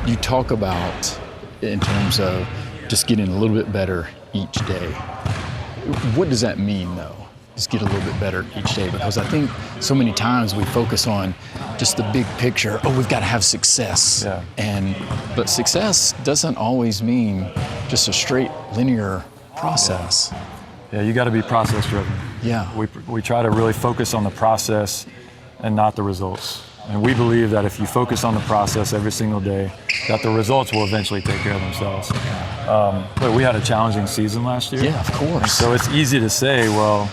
You talk about in terms of just getting a little bit better each day. What does that mean, though? Just get a little bit better each day, because I think so many times we focus on just the big picture. Oh, we've got to have success. Yeah. But success doesn't always mean just a straight linear process. Yeah, you got to be process driven. Yeah. We try to really focus on the process and not the results. And we believe that if you focus on the process every single day, that the results will eventually take care of themselves. But we had a challenging season last year. Yeah, of course. So it's easy to say, well,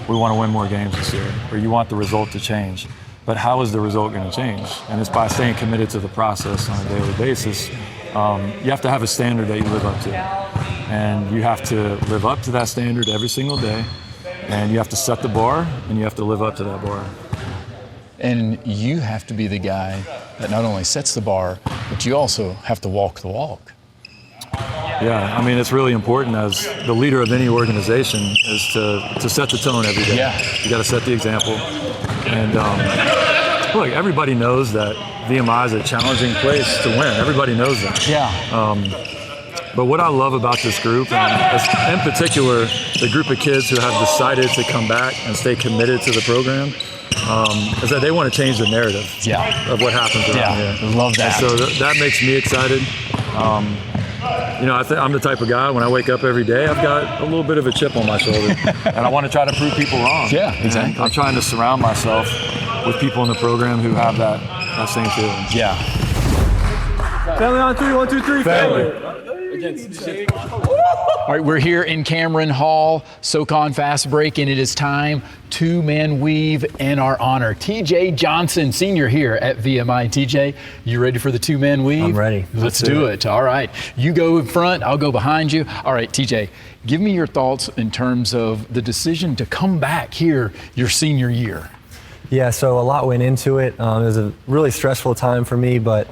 we want to win more games this year, or you want the result to change. But how is the result going to change? And it's by staying committed to the process on a daily basis. You have to have a standard that you live up to. And you have to live up to that standard every single day. And you have to set the bar, and you have to live up to that bar. And you have to be the guy that not only sets the bar, but you also have to walk the walk. Yeah, I mean, it's really important as the leader of any organization is to set the tone every day. Yeah. You got to set the example. And look, everybody knows that VMI is a challenging place to win. Everybody knows that. Yeah. But what I love about this group, and in particular, the group of kids who have decided to come back and stay committed to the program, is that they want to change the narrative of what happens around here. Love that. And so that makes me excited. You know, I'm the type of guy, when I wake up every day, I've got a little bit of a chip on my shoulder. And I want to try to prove people wrong. Yeah, exactly. And I'm trying to surround myself with people in the program who have that same feeling. Yeah. Family on three, 1, 2, 3, family. All right, we're here in Cameron Hall, SoCon Fast Break, and it is time, two-man weave in our honor. TJ Johnson, senior here at VMI. TJ, you ready for the two-man weave? I'm ready. Let's do it. All right, you go in front, I'll go behind you. All right, TJ, give me your thoughts in terms of the decision to come back here your senior year. Yeah, so a lot went into it. It was a really stressful time for me, but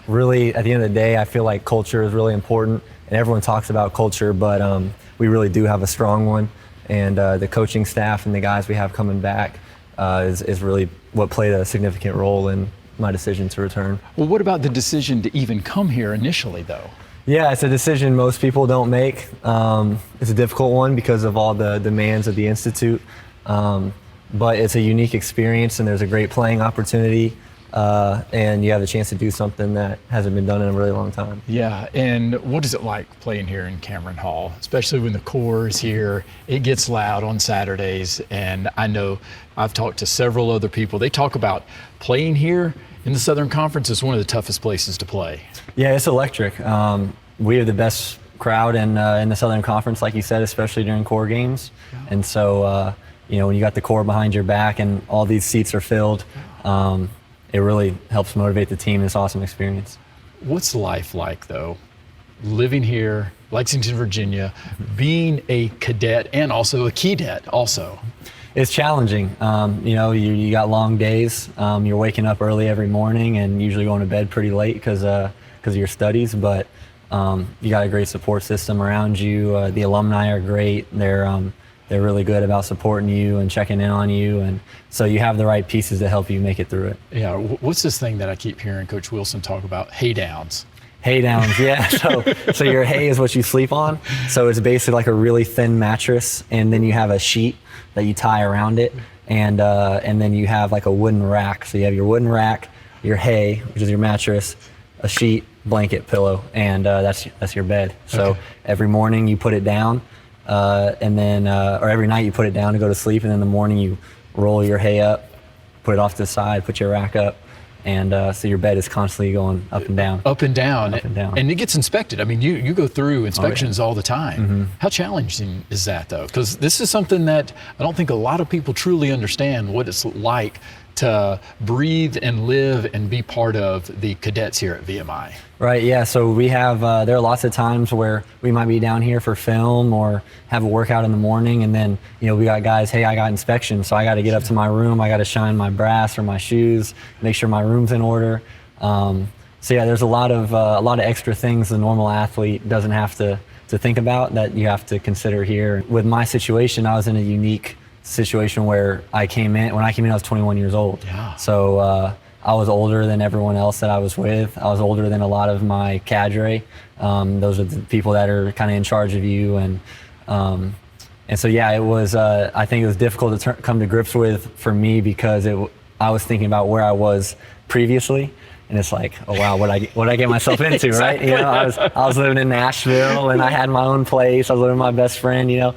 really at the end of the day, I feel like culture is really important. And everyone talks about culture, but we really do have a strong one. And the coaching staff and the guys we have coming back is really what played a significant role in my decision to return. Well, what about the decision to even come here initially, though? Yeah, it's a decision most people don't make. It's a difficult one because of all the demands of the Institute. But it's a unique experience, and there's a great playing opportunity. And you have the chance to do something that hasn't been done in a really long time. Yeah, and what is it like playing here in Cameron Hall, especially when the core is here? It gets loud on Saturdays, and I know I've talked to several other people. They talk about playing here in the Southern Conference is one of the toughest places to play. Yeah, it's electric. We have the best crowd in the Southern Conference, like you said, especially during core games. Yeah. And so, you know, when you got the core behind your back and all these seats are filled, it really helps motivate the team. It's an awesome experience. What's life like, though, living here, Lexington, Virginia, being a cadet and also a Keydet also? It's challenging. You know, you got long days. You're waking up early every morning and usually going to bed pretty late because of your studies, but you got a great support system around you. The alumni are great. They're really good about supporting you and checking in on you, and so you have the right pieces to help you make it through it. Yeah, what's this thing that I keep hearing Coach Wilson talk about? Hay-downs. Hay-downs, yeah. So your hay is what you sleep on. So it's basically like a really thin mattress, and then you have a sheet that you tie around it, and then you have like a wooden rack. So you have your wooden rack, your hay, which is your mattress, a sheet, blanket, pillow, and that's your bed. So every morning you put it down. And then, or every night you put it down to go to sleep, and in the morning you roll your hay up, put it off to the side, put your rack up, and so your bed is constantly going up and down. Up and down. Up and down. And it gets inspected. I mean, you go through inspections all the time. Mm-hmm. How challenging is that, though? Because this is something that I don't think a lot of people truly understand what it's like to breathe and live and be part of the cadets here at VMI. Right, yeah, so we have, there are lots of times where we might be down here for film or have a workout in the morning, and then, you know, we got guys, hey, I got inspection, so I got to get up to my room, I got to shine my brass or my shoes, make sure my room's in order. So yeah, there's a lot of extra things the normal athlete doesn't have to think about that you have to consider here. With my situation, I was in a unique situation where when I came in, I was 21 years old. Yeah. So I was older than everyone else that I was with. I was older than a lot of my cadre. Those are the people that are kind of in charge of you. And so, yeah, it was, I think it was difficult to come to grips with for me because I was thinking about where I was previously. And it's like, oh wow, what I get myself into, right? You know, I was living in Nashville and I had my own place. I was living with my best friend, you know,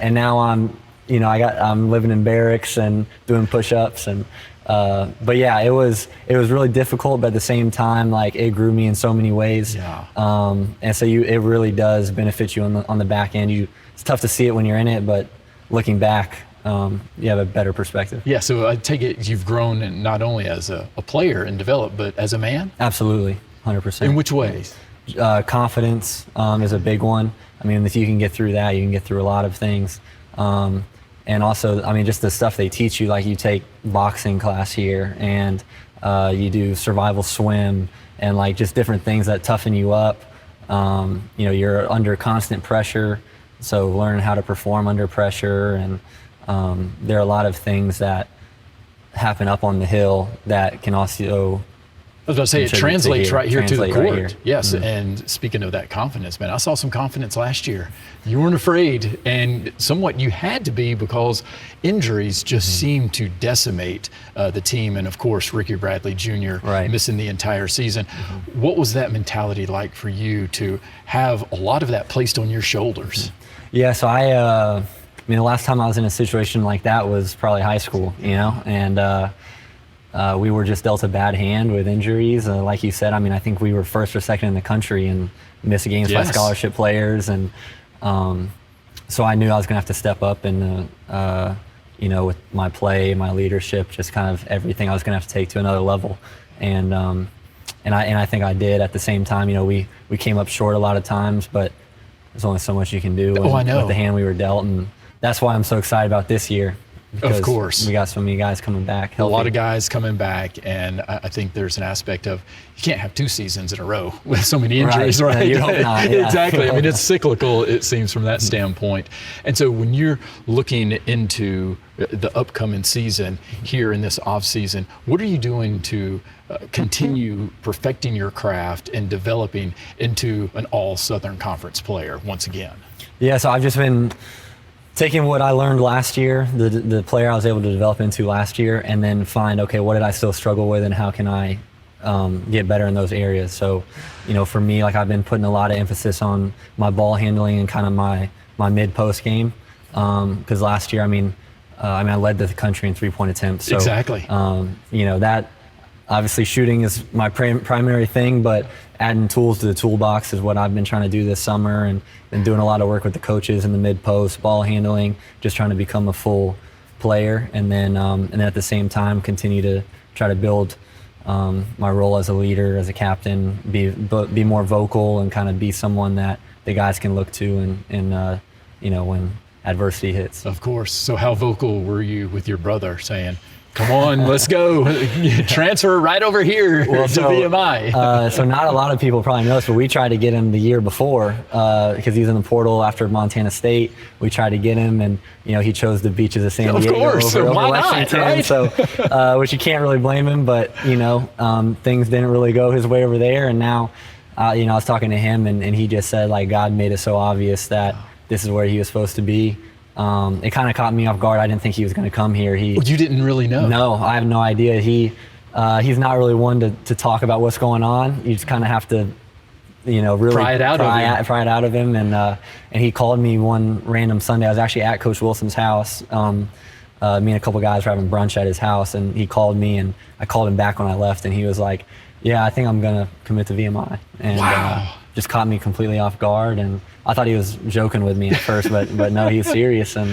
and now I'm living in barracks and doing push-ups and, but yeah, it was really difficult, but at the same time, like it grew me in so many ways. Yeah. And so it really does benefit you on the back end. It's tough to see it when you're in it, but looking back, you have a better perspective. Yeah, so I take it you've grown not only as a player and developed, but as a man? Absolutely, 100%. In which ways? Confidence is a big one. I mean, if you can get through that, you can get through a lot of things. And also, I mean, just the stuff they teach you, like you take boxing class here and you do survival swim and like just different things that toughen you up. You know, you're under constant pressure, so learn how to perform under pressure. And there are a lot of things that happen up on the hill that can also I was about to say, it translates right here to the court. Right here. Yes, and speaking of that confidence, man, I saw some confidence last year. You weren't afraid, and somewhat you had to be because injuries just seemed to decimate the team. And of course, Ricky Bradley Jr. Missing the entire season. What was that mentality like for you to have a lot of that placed on your shoulders? Yeah, so I mean, the last time I was in a situation like that was probably high school, you know, and we were just dealt a bad hand with injuries. Like you said, I mean, I think we were first or second in the country and missed games by scholarship players. And so I knew I was going to have to step up and, you know, with my play, my leadership, just kind of everything I was going to have to take to another level. And I think I did. At the same time, you know, we came up short a lot of times, but there's only so much you can do with the hand we were dealt. And that's why I'm so excited about this year. Of course. We got so many guys coming back. Healthy. A lot of guys coming back, and I think there's an aspect of you can't have 2 seasons in a row with so many injuries, right? You hope not, yeah. Exactly. I mean, it's cyclical, it seems, from that standpoint. And so when you're looking into the upcoming season here in this off season, what are you doing to continue perfecting your craft and developing into an all-Southern Conference player once again? Yeah, so I've just been taking what I learned last year, the player I was able to develop into last year, and then find, okay, what did I still struggle with and how can I get better in those areas? So, you know, for me, like I've been putting a lot of emphasis on my ball handling and kind of my mid-post game. Because last year, I mean, I led the country in 3-point attempts. So, exactly. You know, that obviously shooting is my primary thing, but adding tools to the toolbox is what I've been trying to do this summer, and been doing a lot of work with the coaches in the mid-post, ball handling, just trying to become a full player, and then at the same time continue to try to build my role as a leader, as a captain, be more vocal, and kind of be someone that the guys can look to, and you know, when adversity hits. Of course. So how vocal were you with your brother saying, come on, let's go, transfer right over here to VMI? So not a lot of people probably know this, but we tried to get him the year before because he's in the portal after Montana State. We tried to get him, and you know, he chose the beaches of San Diego over Lexington. Right? So, which you can't really blame him, but you know, things didn't really go his way over there. And now, you know, I was talking to him, and he just said, like, God made it so obvious that this is where he was supposed to be. It kind of caught me off guard. I didn't think he was going to come here. You didn't really know? No, I have no idea. He's not really one to talk about what's going on. You just kind of have to, you know, really pry it out of him. And he called me one random Sunday. I was actually at Coach Wilson's house. Me and a couple guys were having brunch at his house, and he called me, and I called him back when I left, and he was like, yeah, I think I'm going to commit to VMI. And just caught me completely off guard, and I thought he was joking with me at first, but no, he's serious, and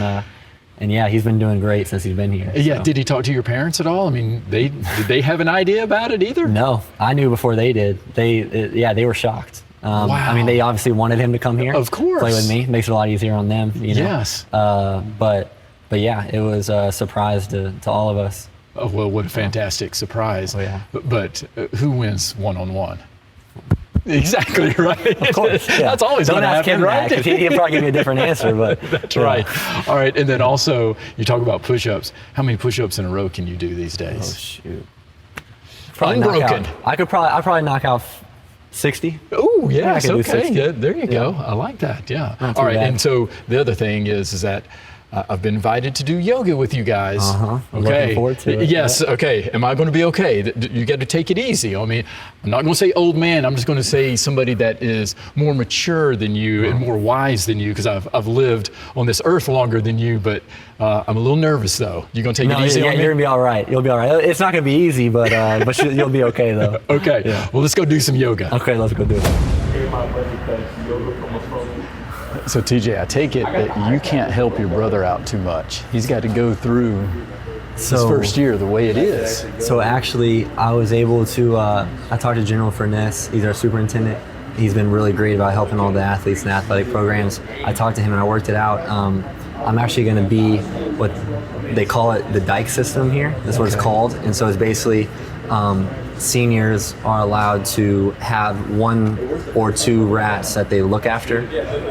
yeah, he's been doing great since he's been here. Yeah, so. Did he talk to your parents at all? I mean, did they have an idea about it either? No, I knew before they did. They were shocked. I mean, they obviously wanted him to come here, of course, play with me. Makes it a lot easier on them, you know. Yes. But yeah, it was a surprise to all of us. Oh, well, what a fantastic surprise. Oh, yeah. But who wins one-on-one? Exactly, right. Of course. Yeah. That's always going to happen, right? Because he'll probably give you a different answer. But that's right. All right, and then also you talk about push-ups. How many push-ups in a row can you do these days? Oh shoot. Probably knock Unbroken. out. I'd probably knock out 60. Oh, yes, I could do okay. 60. Yeah, there you go. I like that, yeah. Not too All right, bad. and so the other thing is that I've been invited to do yoga with you guys. I'm Okay. looking forward to it. Yes, okay. Am I going to be okay? You got to take it easy. I mean, I'm not going to say old man. I'm just going to say somebody that is more mature than you and more wise than you, because I've lived on this earth longer than you, but I'm a little nervous, though. You going to take No, it easy yeah, on me? you're gonna be all right. You'll be all right. It's not gonna be easy, but you'll be okay though. Okay. Yeah. Well, let's go do some yoga. Okay, let's go do it. So TJ, I take it that you can't help your brother out too much. He's got to go through his first year the way it is. So actually, I was able to. I talked to General Furness. He's our superintendent. He's been really great about helping all the athletes and athletic programs. I talked to him and I worked it out. I'm actually going to be what they call it the Dyke system here. That's what it's called. And so it's basically seniors are allowed to have 1 or 2 rats that they look after,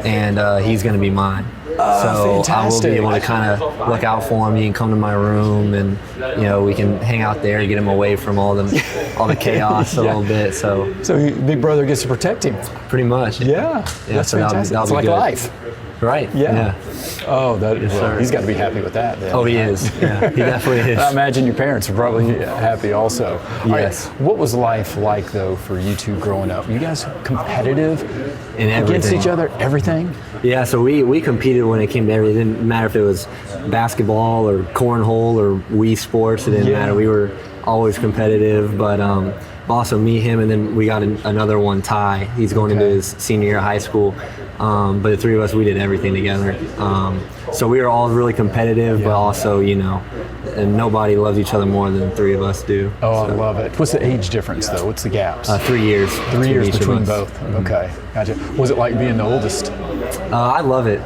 and he's going to be mine. So I will fantastic. be able to kind of look out for him. He can come to my room, and we can hang out there, get him away from all the chaos a little bit. So Big Brother gets to protect him. pretty much, Yeah, that's so that'll fantastic. be It's like good. life. right? Yeah. Oh, sir. he's got to be happy with that then. Oh, he is. Yeah, he definitely is. I imagine your parents are probably happy also. All right, Yes. what was life like though for you two growing up? You guys competitive In against everything. each other? Everything? Yeah, so we competed when it came to everything. It didn't matter if it was basketball or cornhole or Wii Sports. It didn't Yeah. matter. We were always competitive. But also me, him, and then we got another one, Ty. He's going into his senior year of high school. But the three of us, we did everything together. So we were all really competitive, but also, and nobody loves each other more than the three of us do. Oh, I love it. What's the age difference though? What's the gaps? 3 years. 3 years each of between us. both. Okay, gotcha. Was it like being the oldest? I love it.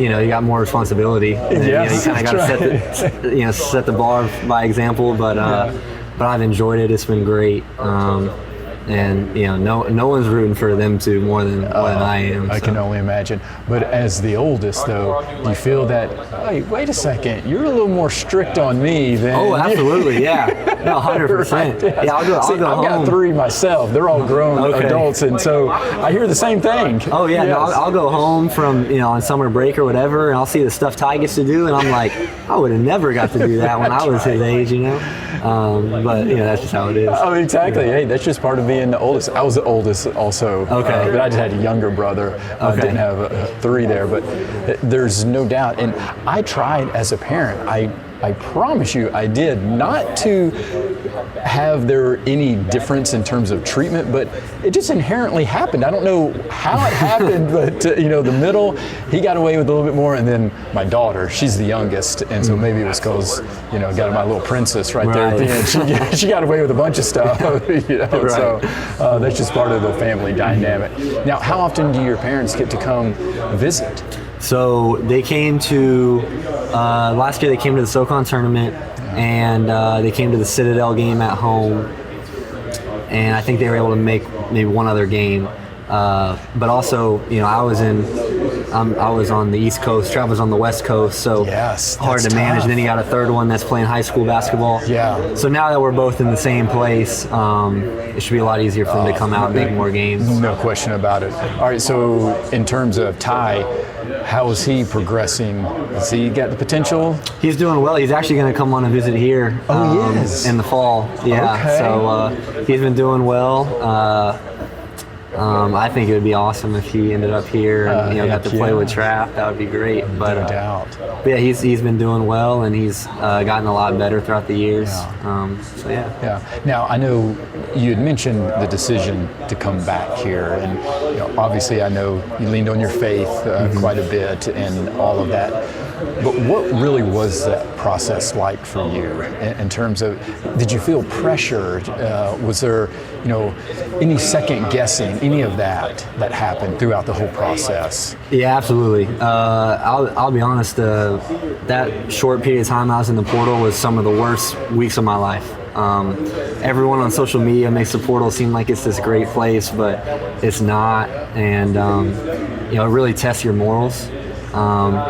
You got more responsibility. And, Yes, you kind of got to set the bar by example. But I've enjoyed it. It's been great. And no one's rooting for them to more than I am. I can only imagine. But as the oldest, though, do you feel that? Hey, wait a second, you're a little more strict on me than. Oh, absolutely, yeah, no, 100%. Yeah, I'll go I've home. got 3 myself. They're all grown adults, and so I hear the same thing. Oh yeah, no, Yes. I'll go home from on summer break or whatever, and I'll see the stuff Ty gets to do, and I'm like, I would have never got to do that when I was his age, But that's just how it is. Oh, exactly. Hey, that's just part of being the oldest. I was the oldest also. Okay. But I just had a younger brother. I Okay. didn't have 3 there, but there's no doubt. And I tried as a parent. I promise you, I did not to have there any difference in terms of treatment, but it just inherently happened. I don't know how it happened, but the middle, he got away with a little bit more, and then my daughter, she's the youngest, and so maybe it was because got my little princess right there at the end. She got away with a bunch of stuff, So that's just part of the family dynamic. Now, how often do your parents get to come visit? So they came to last year. They came to the SoCon tournament, and they came to the Citadel game at home. And I think they were able to make maybe one other game. But also, I was on the East Coast. Trav was on the West Coast, so Yes, hard that's to manage. tough. And then you got a third one that's playing high school basketball. Yeah. So now that we're both in the same place, it should be a lot easier for them to come out and make more games. No question about it. All right, so in terms of Ty, how is he progressing? Has he got the potential? He's doing well. He's actually going to come on a visit here he is? in the fall. Yeah. Okay. So he's been doing well. I think it would be awesome if he ended up here and got to play with Trav. That would be great. But, No doubt. But yeah, he's been doing well, and he's gotten a lot better throughout the years. So yeah. Yeah. Now I know you had mentioned the decision to come back here, and obviously I know you leaned on your faith quite a bit and all of that. But what really was that process like for you in terms of? Did you feel pressured? Was there any second guessing, any of that happened throughout the whole process? Yeah, absolutely. I'll be honest. That short period of time I was in the portal was some of the worst weeks of my life. Everyone on social media makes the portal seem like it's this great place, but it's not. And it really tests your morals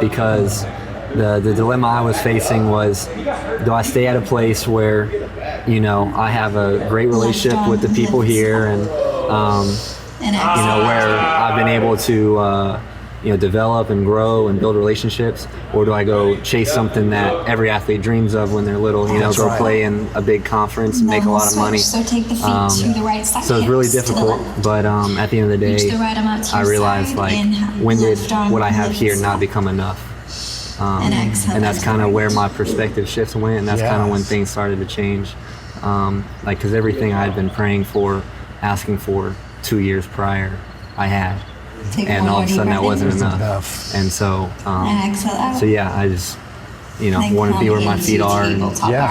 because the dilemma I was facing was, do I stay at a place where, you know, I have a great relationship with the people here and, you know, where I've been able to, you know, develop and grow and build relationships, or do I go chase something that every athlete dreams of when they're little, you know, go play in a big conference and make a lot of money. So take the feet to the right side. So it's really difficult, but at the end of the day, I realized, like, when did what I have here not become enough? And that's kind of where my perspective shifts went, and that's kind of when things started to change. Like, because everything I had been praying for, asking for 2 years prior, I had. And all of a sudden that wasn't enough. And so, so yeah, I just, you know, want to be where my feet are and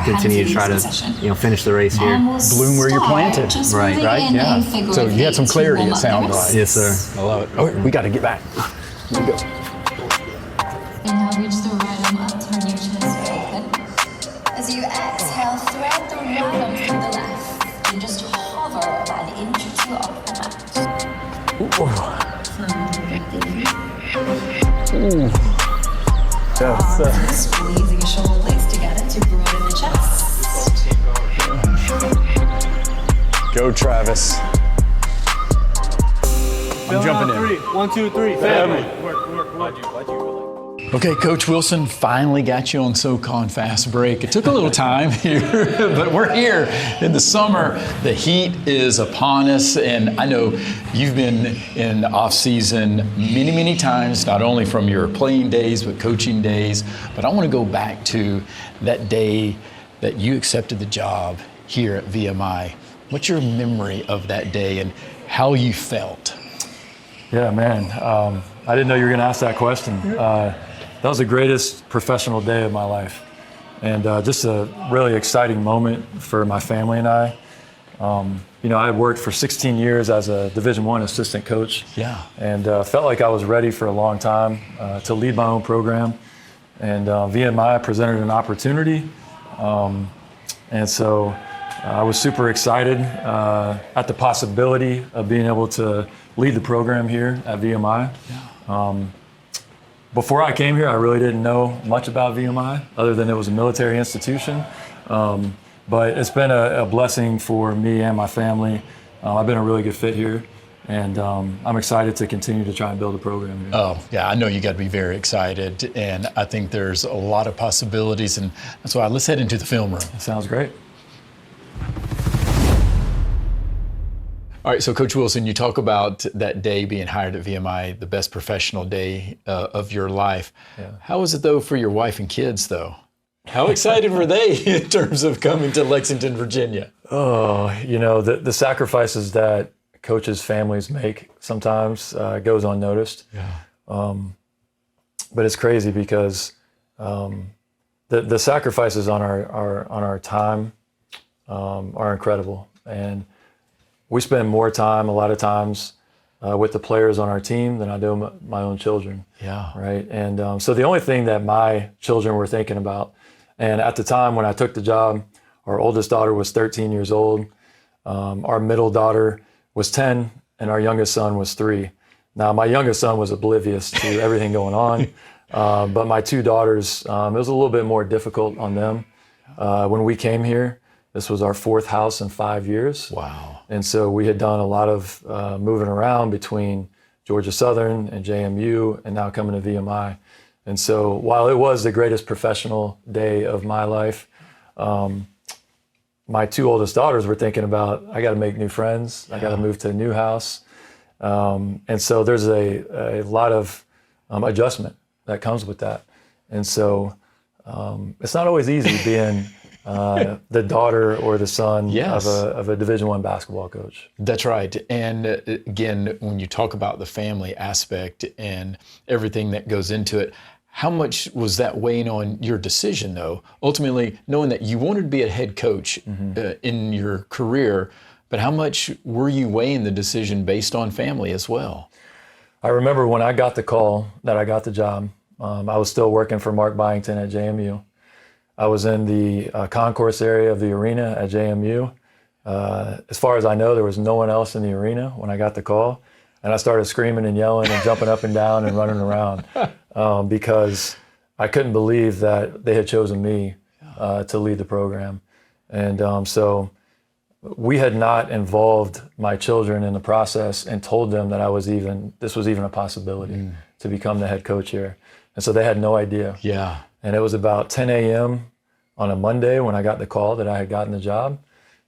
continue to try to, you know, finish the race here. Bloom where you're planted. Right. Yeah. So you had some clarity, it sounds like. Yes, sir. I love it. Oh, we got to get back. Here we go. Inhale, reach the right arm up, turn your chest open. As you exhale, thread the right arm through the left. And just hover about an inch or two off the mat. Ooh. Yes. Squeezing your shoulder blades together to broaden the chest. Go, Travis. I'm jumping in. 1, 2, 3. Family. Okay, Coach Wilson, finally got you on SoCon fast break. It took a little time here, but we're here in the summer. The heat is upon us, and I know you've been in off-season many, many times, not only from your playing days, but coaching days. But I want to go back to that day that you accepted the job here at VMI. What's your memory of that day and how you felt? Yeah, man. I didn't know you were going to ask that question. That was the greatest professional day of my life, and just a really exciting moment for my family and I. You know, I had worked for 16 years as a Division I assistant coach, and felt like I was ready for a long time to lead my own program. And VMI presented an opportunity, and so I was super excited at the possibility of being able to lead the program here at VMI. Before I came here, I really didn't know much about VMI other than it was a military institution. But it's been a blessing for me and my family. I've been a really good fit here, and I'm excited to continue to try and build a program here. Oh, yeah, I know you got to be very excited, and I think there's a lot of possibilities, and that's why let's head into the film room. Sounds great. All right, so Coach Wilson, you talk about that day being hired at VMI, the best professional day of your life. Yeah. How was it, though, for your wife and kids, though? How excited were they in terms of coming to Lexington, Virginia? Oh, you know, the sacrifices that coaches' families make sometimes goes unnoticed. Yeah. But it's crazy because the sacrifices on our time are incredible, and we spend more time a lot of times with the players on our team than I do my own children. Yeah. Right. And so the only thing that my children were thinking about, and at the time when I took the job, our oldest daughter was 13 years old. Our middle daughter was 10, and our youngest son was 3. Now, my youngest son was oblivious to everything going on, but my 2 daughters, it was a little bit more difficult on them. When we came here, this was our 4th house in 5 years. Wow. And so we had done a lot of moving around between Georgia Southern and JMU, and now coming to VMI. And so while it was the greatest professional day of my life, my 2 oldest daughters were thinking about, I got to make new friends. I got to move to a new house. And so there's a lot of adjustment that comes with that. And so it's not always easy being the daughter or the son of a Division I basketball coach. That's right. And again, when you talk about the family aspect and everything that goes into it, how much was that weighing on your decision, though? Ultimately, knowing that you wanted to be a head coach in your career, but how much were you weighing the decision based on family as well? I remember when I got the call that I got the job, I was still working for Mark Byington at JMU. I was in the concourse area of the arena at JMU. As far as I know, there was no one else in the arena when I got the call. And I started screaming and yelling and jumping up and down and running around because I couldn't believe that they had chosen me to lead the program. And so we had not involved my children in the process and told them that this was even a possibility to become the head coach here. And so they had no idea. Yeah. And it was about 10 a.m. on a Monday when I got the call that I had gotten the job.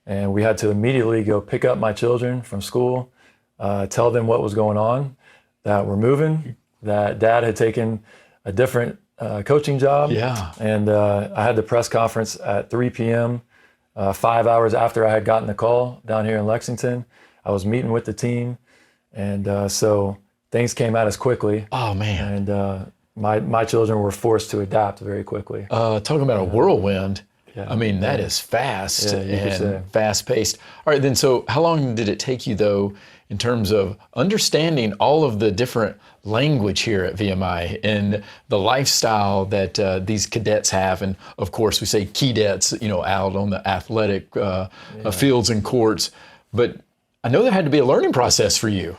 And we had to immediately go pick up my children from school, tell them what was going on, that we're moving, that Dad had taken a different coaching job. Yeah. And I had the press conference at 3 p.m., 5 hours after I had gotten the call down here in Lexington. I was meeting with the team. And so things came at us quickly. Oh, man. And my children were forced to adapt very quickly. Talking about a whirlwind, Yeah. I mean, that is fast Yeah, you could say. and fast-paced. All right, then, so how long did it take you, though, in terms of understanding all of the different language here at VMI and the lifestyle that these cadets have? And, of course, we say Keydets, out on the athletic fields and courts. But I know there had to be a learning process for you.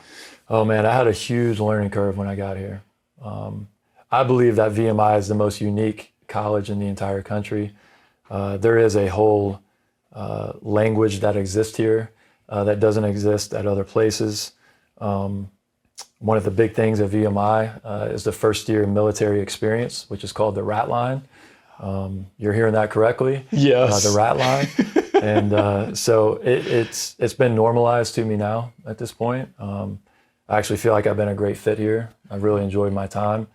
Oh, man, I had a huge learning curve when I got here. I believe that VMI is the most unique college in the entire country. There is a whole language that exists here that doesn't exist at other places. One of the big things at VMI is the first year military experience, which is called the R.A.T line. You're hearing that correctly? Yes. The R.A.T line. And so it's been normalized to me now at this point. I actually feel like I've been a great fit here. I've really enjoyed my time.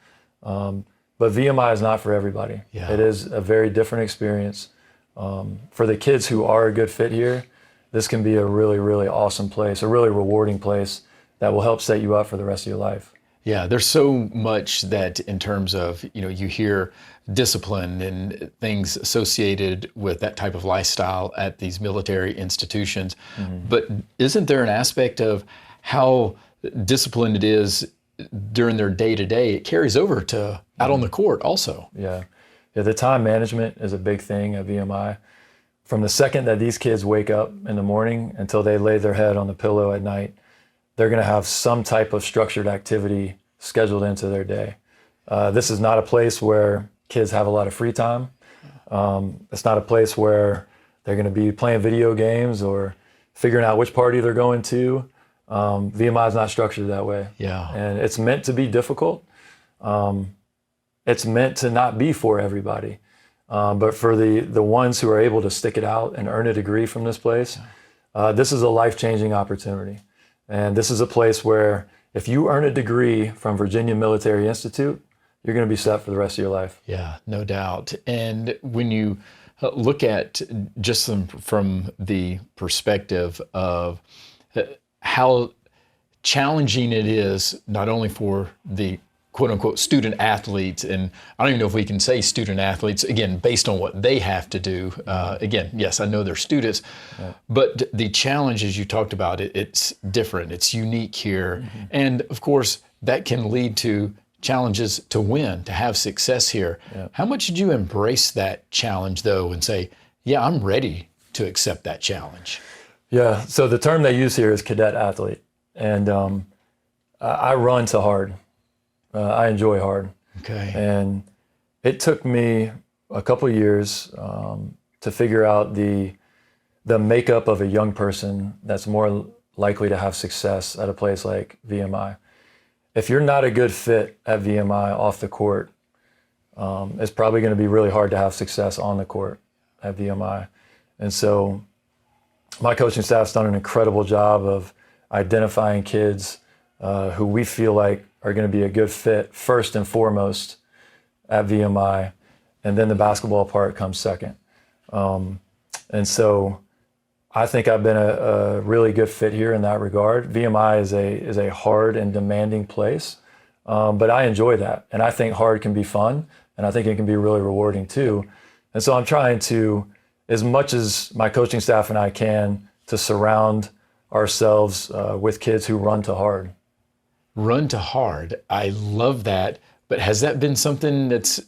But VMI is not for everybody. Yeah. It is a very different experience. For the kids who are a good fit here, this can be a really, really awesome place, a really rewarding place that will help set you up for the rest of your life. Yeah, there's so much that in terms of, you hear discipline and things associated with that type of lifestyle at these military institutions. Mm-hmm. But isn't there an aspect of how disciplined it is during their day-to-day? It carries over to out on the court also. Yeah, the time management is a big thing at VMI. From the second that these kids wake up in the morning until they lay their head on the pillow at night, they're going to have some type of structured activity scheduled into their day. This is not a place where kids have a lot of free time. It's not a place where they're going to be playing video games or figuring out which party they're going to. VMI is not structured that way. Yeah. And it's meant to be difficult. It's meant to not be for everybody. But for the ones who are able to stick it out and earn a degree from this place, this is a life-changing opportunity. And this is a place where if you earn a degree from Virginia Military Institute, you're going to be set for the rest of your life. Yeah, no doubt. And when you look at just from the perspective of how challenging it is, not only for the quote unquote student athletes, and I don't even know if we can say student athletes, again, based on what they have to do. Again, yes, I know they're students, but the challenges you talked about, it's different, it's unique here. Mm-hmm. And of course, that can lead to challenges to win, to have success here. Yeah. How much did you embrace that challenge though and say, yeah, I'm ready to accept that challenge? Yeah, so the term they use here is cadet-athlete. And I run to hard. I enjoy hard. Okay. And it took me a couple of years to figure out the makeup of a young person that's more likely to have success at a place like VMI. If you're not a good fit at VMI off the court, it's probably going to be really hard to have success on the court at VMI. And so my coaching staff's done an incredible job of identifying kids who we feel like are going to be a good fit first and foremost at VMI, and then the basketball part comes second. And so I think I've been a really good fit here in that regard. VMI is a hard and demanding place, but I enjoy that. And I think hard can be fun, and I think it can be really rewarding too. And so I'm trying to, as much as my coaching staff and I can, to surround ourselves with kids who run to hard. Run to hard. I love that. But has that been something that's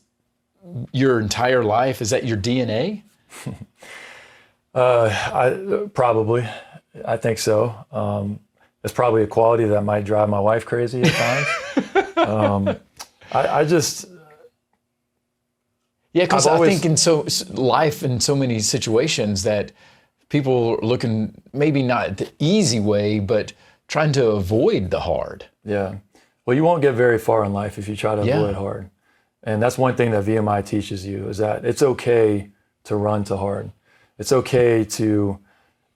your entire life? Is that your DNA? Probably. I think so. It's probably a quality that might drive my wife crazy at times. Yeah, because I've I always- think in life in so many situations that people are looking maybe not the easy way, but trying to avoid the hard. Yeah. Well, you won't get very far in life if you try to Yeah. avoid hard. And that's one thing that VMI teaches you, is that it's okay to run to hard. It's okay to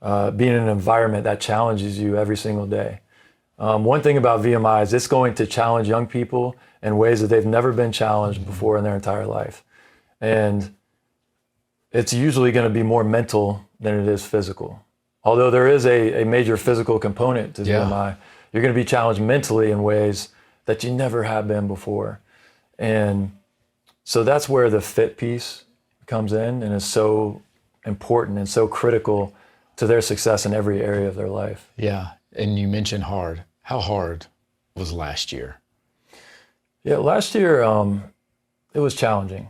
be in an environment that challenges you every single day. One thing about VMI is it's going to challenge young people in ways that they've never been challenged before in their entire life. And it's usually going to be more mental than it is physical. Although there is a major physical component to Yeah. VMI, you're going to be challenged mentally in ways that you never have been before. And so that's where the fit piece comes in and is so important and so critical to their success in every area of their life. Yeah, and you mentioned hard. How hard was last year? Yeah, last year it was challenging.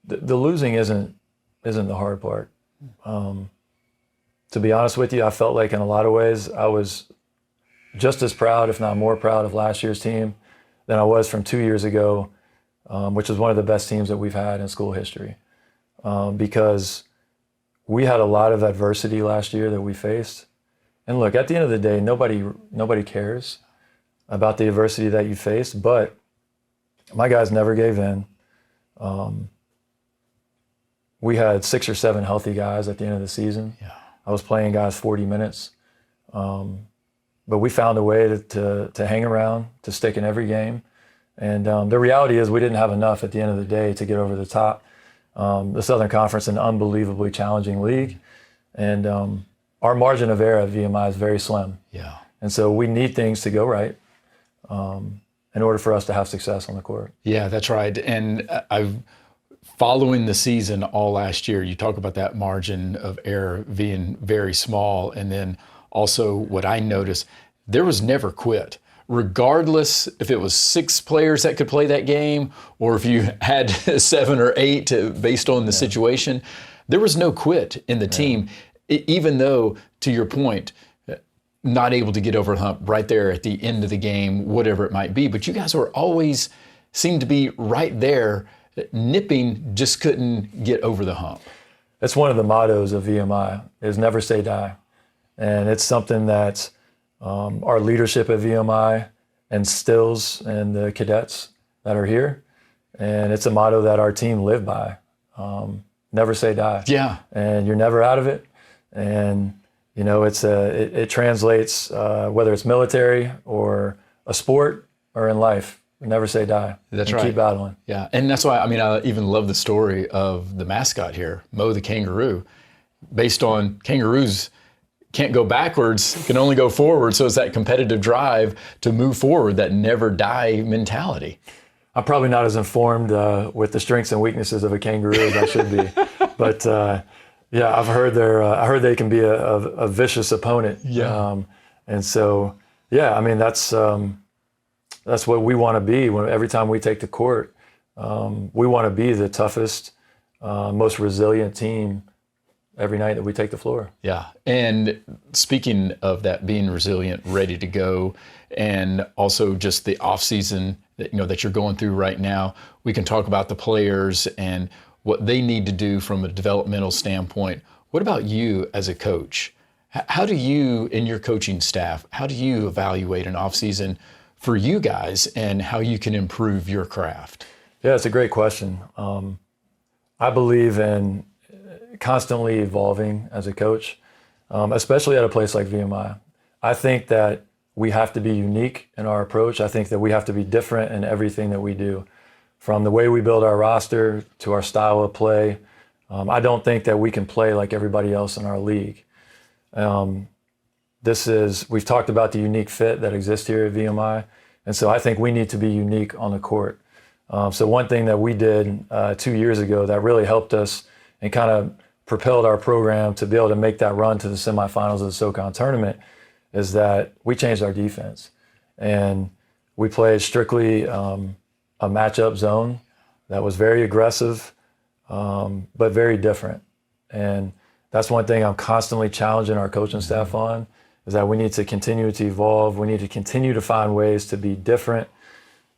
The losing isn't the hard part. To be honest with you, I felt like in a lot of ways I was just as proud, if not more proud, of last year's team than I was from 2 years ago, which is one of the best teams that we've had in school history. Because we had a lot of adversity last year that we faced. And look, at the end of the day, nobody cares about the adversity that you faced, but my guys never gave in. We had 6 or 7 healthy guys at the end of the season. Yeah. I was playing guys 40 minutes. But we found a way to hang around, to stick in every game. And the reality is we didn't have enough at the end of the day to get over the top. The Southern Conference, an unbelievably challenging league. And our margin of error at VMI is very slim. Yeah. And so we need things to go right in order for us to have success on the court. Yeah, that's right. And I've following the season all last year, you talk about that margin of error being very small. And then also what I noticed, there was never quit. Regardless if it was 6 players that could play that game or if you had 7 or 8 based on the situation, there was no quit in the team, even though, to your point, not able to get over the hump right there at the end of the game, whatever it might be. But you guys were always seemed to be right there, nipping, just couldn't get over the hump. That's one of the mottos of VMI, is never say die. And it's something that our leadership at VMI instills in the cadets that are here. And it's a motto that our team live by. Never say die. Yeah. And you're never out of it. And, you know, it translates, whether it's military or a sport or in life. Never say die. That's and right. Keep battling. Yeah, and that's why, I mean, I even love the story of the mascot here, Mo the kangaroo, based on kangaroos can't go backwards, can only go forward. So it's that competitive drive to move forward, that never die mentality. I'm probably not as informed with the strengths and weaknesses of a kangaroo as I should be, but yeah, I've heard I heard they can be a vicious opponent. Yeah. And so, yeah, I mean, that's what we want to be. Every time we take the court, we want to be the toughest, most resilient team every night that we take the floor. Yeah, and speaking of that, being resilient, ready to go, and also just the off season that you're going through right now, we can talk about the players and what they need to do from a developmental standpoint. What about you as a coach? How do you, in your coaching staff, how do you evaluate an off season for you guys and how you can improve your craft? Yeah, it's a great question. I believe in constantly evolving as a coach, especially at a place like VMI. I think that we have to be unique in our approach. I think that we have to be different in everything that we do, from the way we build our roster to our style of play. I don't think that we can play like everybody else in our league. We've talked about the unique fit that exists here at VMI, and so I think we need to be unique on the court. So one thing that we did 2 years ago that really helped us and kind of propelled our program to be able to make that run to the semifinals of the SoCon tournament is that we changed our defense. And we played strictly a matchup zone that was very aggressive, but very different. And that's one thing I'm constantly challenging our coaching staff on, is that we need to continue to evolve. We need to continue to find ways to be different,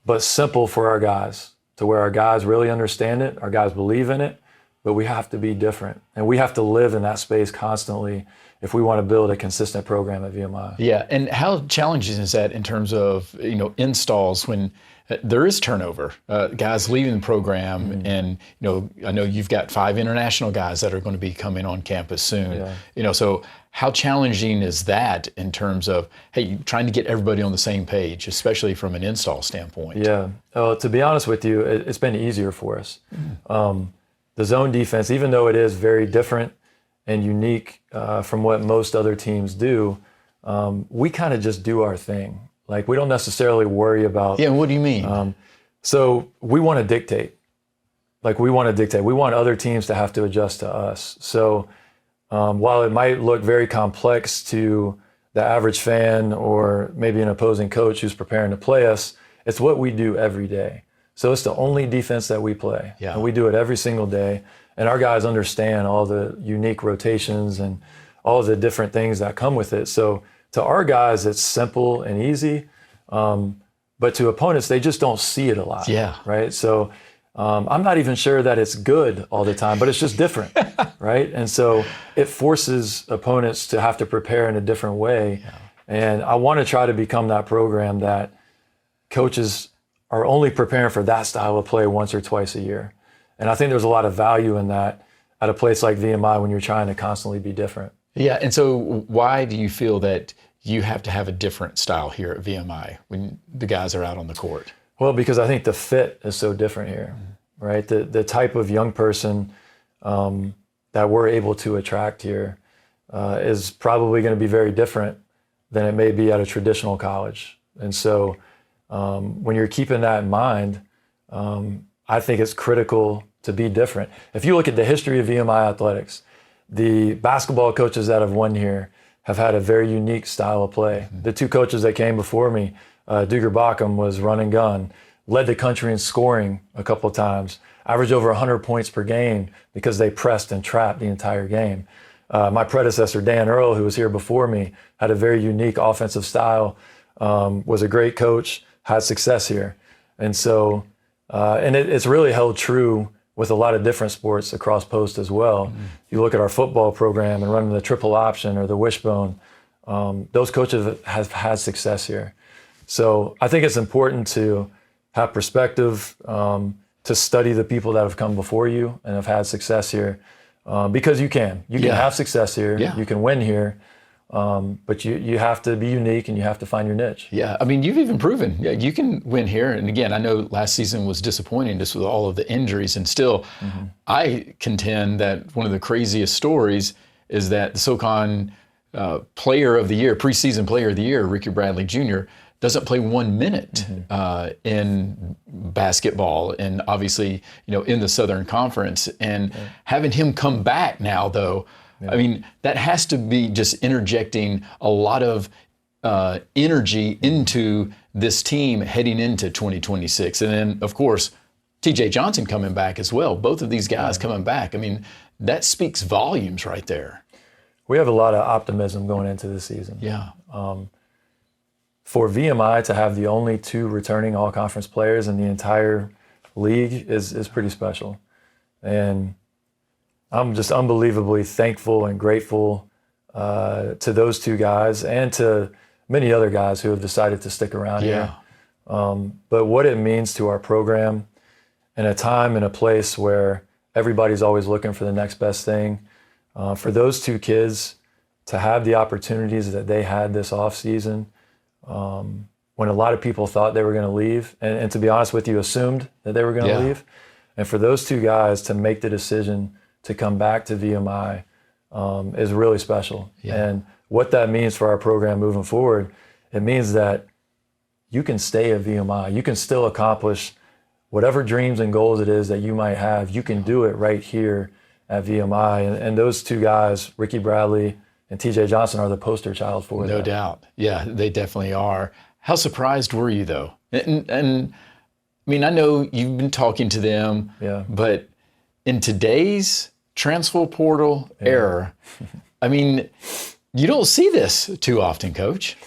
but simple for our guys. to where our guys really understand it, our guys believe in it, but we have to be different. And we have to live in that space constantly if we want to build a consistent program at VMI. Yeah, and how challenging is that in terms of, installs when there is turnover, guys leaving the program, and, I know you've got 5 international guys that are going to be coming on campus soon. Yeah. So how challenging is that in terms of, hey, trying to get everybody on the same page, especially from an install standpoint? Yeah, to be honest with you, it's been easier for us. The zone defense, even though it is very different and unique from what most other teams do, we kind of just do our thing. Like, we don't necessarily worry about. Yeah, what do you mean? So we want to dictate. We want other teams to have to adjust to us. So while it might look very complex to the average fan or maybe an opposing coach who's preparing to play us, it's what we do every day. So it's the only defense that we play. Yeah. And we do it every single day. And our guys understand all the unique rotations and all the different things that come with it. So to our guys, it's simple and easy. But to opponents, they just don't see it a lot. Yeah. Right? So I'm not even sure that it's good all the time, but it's just different. Right? And so it forces opponents to have to prepare in a different way. Yeah. And I want to try to become that program that coaches are only preparing for that style of play once or twice a year. And I think there's a lot of value in that at a place like VMI when you're trying to constantly be different. Yeah, and so why do you feel that you have to have a different style here at VMI when the guys are out on the court? Well, because I think the fit is so different here, right? The type of young person that we're able to attract here is probably going to be very different than it may be at a traditional college. And so when you're keeping that in mind, I think it's critical to be different. If you look at the history of VMI athletics, the basketball coaches that have won here have had a very unique style of play. The 2 coaches that came before me, Duger Bockham was run and gun, led the country in scoring a couple of times, averaged over 100 points per game because they pressed and trapped the entire game. My predecessor, Dan Earl, who was here before me, had a very unique offensive style, was a great coach, had success here. And so, it's really held true with a lot of different sports across post as well. If you look at our football program and running the triple option or the wishbone, those coaches have had success here. So I think it's important to have perspective, to study the people that have come before you and have had success here, because you can have success here, you can win here. But you have to be unique and you have to find your niche. Yeah, I mean, you've even proven you can win here. And again, I know last season was disappointing just with all of the injuries. And still, I contend that one of the craziest stories is that the SoCon player of the year, preseason player of the year, Ricky Bradley Jr., doesn't play 1 minute in basketball, and obviously, in the Southern Conference. And having him come back now, though, I mean, that has to be just interjecting a lot of energy into this team heading into 2026. And then, of course, T.J. Johnson coming back as well. Both of these guys coming back. I mean, that speaks volumes right there. We have a lot of optimism going into this season. Yeah. For VMI to have the only 2 returning all-conference players in the entire league is pretty special. And I'm just unbelievably thankful and grateful to those 2 guys and to many other guys who have decided to stick around here. But what it means to our program in a time and a place where everybody's always looking for the next best thing, for those 2 kids to have the opportunities that they had this offseason, when a lot of people thought they were going to leave, and to be honest with you, assumed that they were going to leave. And for those 2 guys to make the decision to come back to VMI is really special. And what that means for our program moving forward, it means that you can stay at VMI. You can still accomplish whatever dreams and goals it is that you might have. You can do it right here at VMI. And those 2 guys, Ricky Bradley and T.J. Johnson, are the poster child for that. No doubt. Yeah, they definitely are. How surprised were you, though? And I mean, I know you've been talking to them, but in today's transfer portal era, I mean, you don't see this too often, Coach.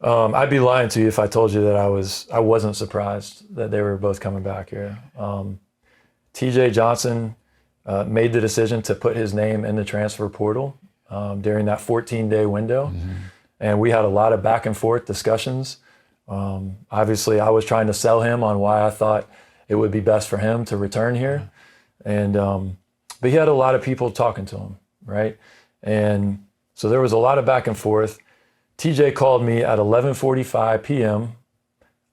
I'd be lying to you if I told you that I wasn't surprised that they were both coming back here. TJ Johnson made the decision to put his name in the transfer portal during that 14-day window. And we had a lot of back and forth discussions. Obviously, I was trying to sell him on why I thought it would be best for him to return here. And but he had a lot of people talking to him, right? And so there was a lot of back and forth. TJ called me at 11:45 p.m.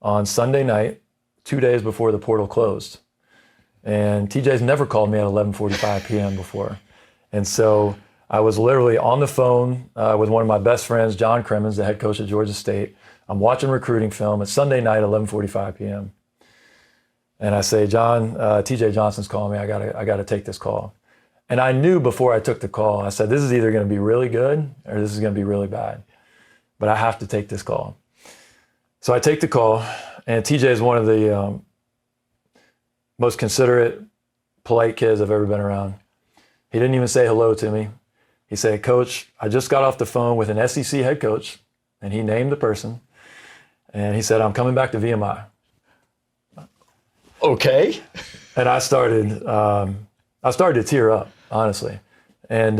on Sunday night, 2 days before the portal closed. And TJ's never called me at 11:45 p.m. before. And so I was literally on the phone with one of my best friends, John Crimmins, the head coach at Georgia State. I'm watching recruiting film. It's Sunday night, 11:45 p.m. And I say, John, TJ Johnson's calling me. I gotta take this call. And I knew before I took the call, I said, this is either gonna be really good or this is gonna be really bad. But I have to take this call. So I take the call, and TJ is one of the most considerate, polite kids I've ever been around. He didn't even say hello to me. He said, Coach, I just got off the phone with an SEC head coach, and he named the person. And he said, I'm coming back to VMI. Okay. And I started to tear up, honestly. And,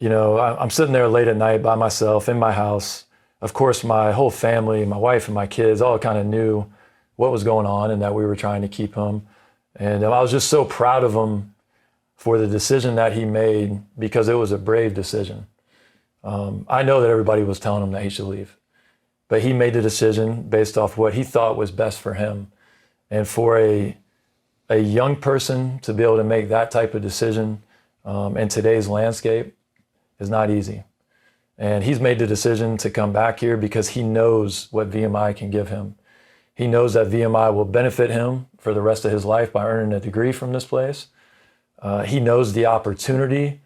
I'm sitting there late at night by myself in my house. Of course, my whole family, my wife and my kids all kind of knew what was going on and that we were trying to keep him. And I was just so proud of him for the decision that he made, because it was a brave decision. I know that everybody was telling him that he should leave, but he made the decision based off what he thought was best for him. And for a young person to be able to make that type of decision in today's landscape is not easy. And he's made the decision to come back here because he knows what VMI can give him. He knows that VMI will benefit him for the rest of his life by earning a degree from this place. He knows the opportunity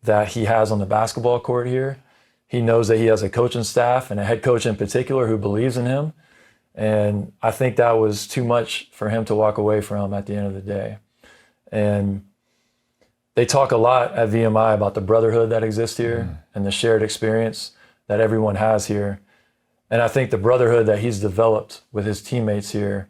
that he has on the basketball court here. He knows that he has a coaching staff and a head coach in particular who believes in him. And I think that was too much for him to walk away from at the end of the day. And they talk a lot at VMI about the brotherhood that exists here and the shared experience that everyone has here. And I think the brotherhood that he's developed with his teammates here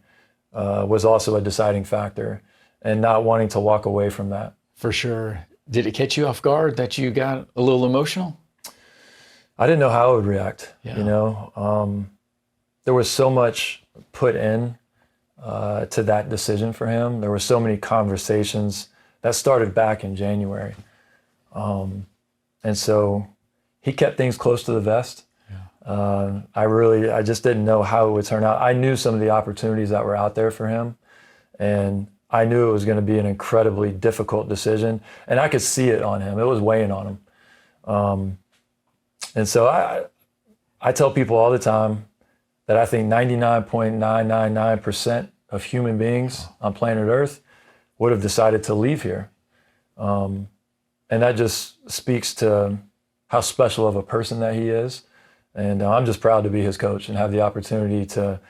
was also a deciding factor, and not wanting to walk away from that. For sure. Did it catch you off guard that you got a little emotional? I didn't know how I would react. Yeah. There was so much put in to that decision for him. There were so many conversations that started back in January. And so he kept things close to the vest. Yeah. I just didn't know how it would turn out. I knew some of the opportunities that were out there for him, and I knew it was going to be an incredibly difficult decision, and I could see it on him. It was weighing on him. And so I tell people all the time that I think 99.999% of human beings on planet Earth would have decided to leave here. And that just speaks to how special of a person that he is. And I'm just proud to be his coach and have the opportunity to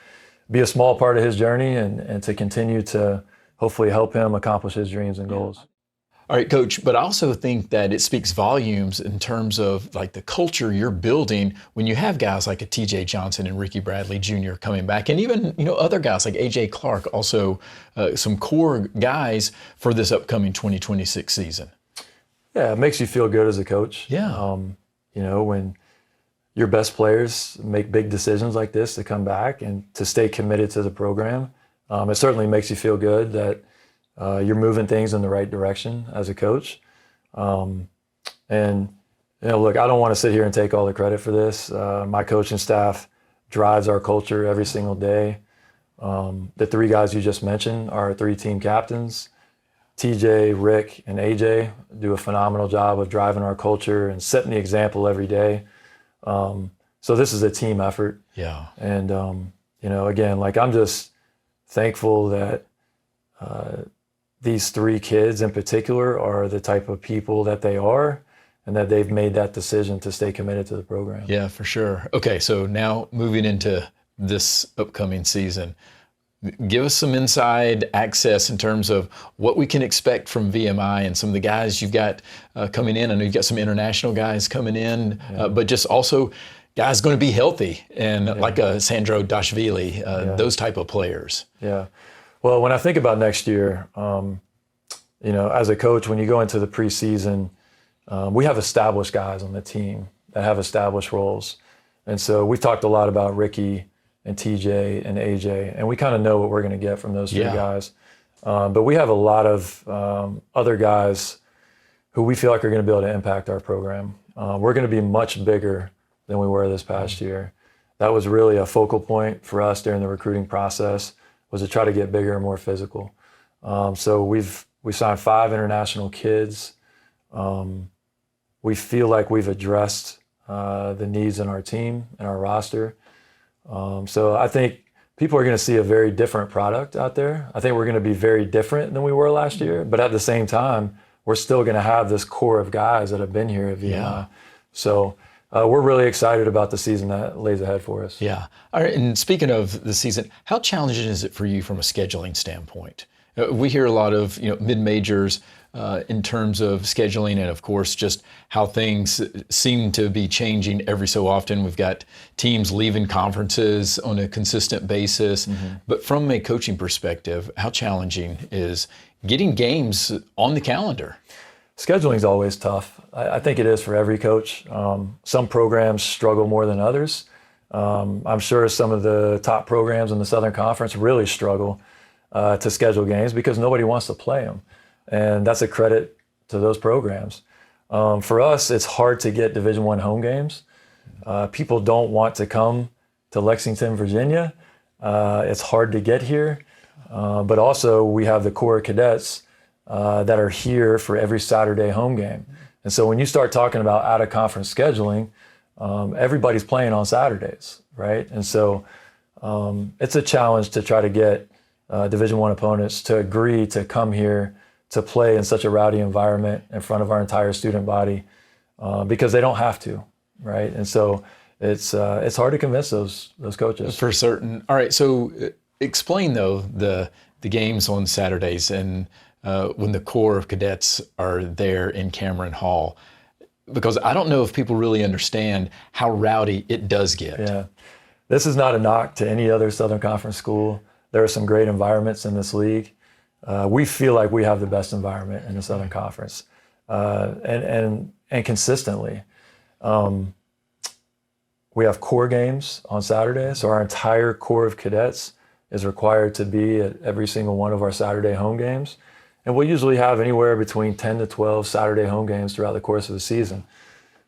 be a small part of his journey and to continue to hopefully help him accomplish his dreams and goals. All right, Coach, but I also think that it speaks volumes in terms of like the culture you're building when you have guys like a TJ Johnson and Ricky Bradley Jr. coming back, and even other guys like A.J. Clark, also some core guys for this upcoming 2026 season. Yeah, it makes you feel good as a coach. Yeah. When your best players make big decisions like this to come back and to stay committed to the program, it certainly makes you feel good that you're moving things in the right direction as a coach. Look, I don't want to sit here and take all the credit for this. My coaching staff drives our culture every single day. The three guys you just mentioned are our three team captains. TJ, Rick, and AJ do a phenomenal job of driving our culture and setting the example every day. So this is a team effort. Yeah. And, again, I'm just thankful that these three kids in particular are the type of people that they are, and that they've made that decision to stay committed to the program. Yeah, for sure. Okay, so now moving into this upcoming season, give us some inside access in terms of what we can expect from VMI and some of the guys you've got coming in. I know you've got some international guys coming in, but just also guys going to be healthy and like a Sandro Dashvili, those type of players. Yeah. Well, when I think about next year, as a coach, when you go into the preseason, we have established guys on the team that have established roles. And so we've talked a lot about Ricky and TJ and AJ, and we kind of know what we're going to get from those three guys. But we have a lot of other guys who we feel like are going to be able to impact our program. We're going to be much bigger than we were this past year. That was really a focal point for us during the recruiting process, was to try to get bigger and more physical. So we signed 5 international kids. We feel like we've addressed the needs in our team and our roster. So I think people are going to see a very different product out there. I think we're going to be very different than we were last year, but at the same time, we're still going to have this core of guys that have been here at VMI. Yeah. So we're really excited about the season that lays ahead for us. Yeah. All right, and speaking of the season, how challenging is it for you from a scheduling standpoint? We hear a lot of mid-majors in terms of scheduling, and of course just how things seem to be changing every so often. We've got teams leaving conferences on a consistent basis. But from a coaching perspective, how challenging is getting games on the calendar? Scheduling is always tough. I think it is for every coach. Some programs struggle more than others. I'm sure some of the top programs in the Southern Conference really struggle to schedule games because nobody wants to play them. And that's a credit to those programs. For us, it's hard to get Division I home games. People don't want to come to Lexington, Virginia. It's hard to get here. But also we have the core cadets that are here for every Saturday home game. And so when you start talking about out-of-conference scheduling, everybody's playing on Saturdays, right? And so it's a challenge to try to get Division I opponents to agree to come here to play in such a rowdy environment in front of our entire student body because they don't have to, right? And so it's hard to convince those coaches. For certain. All right, so explain though the games on Saturdays and when the core of cadets are there in Cameron Hall, because I don't know if people really understand how rowdy it does get. Yeah, this is not a knock to any other Southern Conference school. There are some great environments in this league. We feel like we have the best environment in the Southern Conference, and consistently. We have core games on Saturday, so our entire core of cadets is required to be at every single one of our Saturday home games. And we'll usually have anywhere between 10 to 12 Saturday home games throughout the course of the season.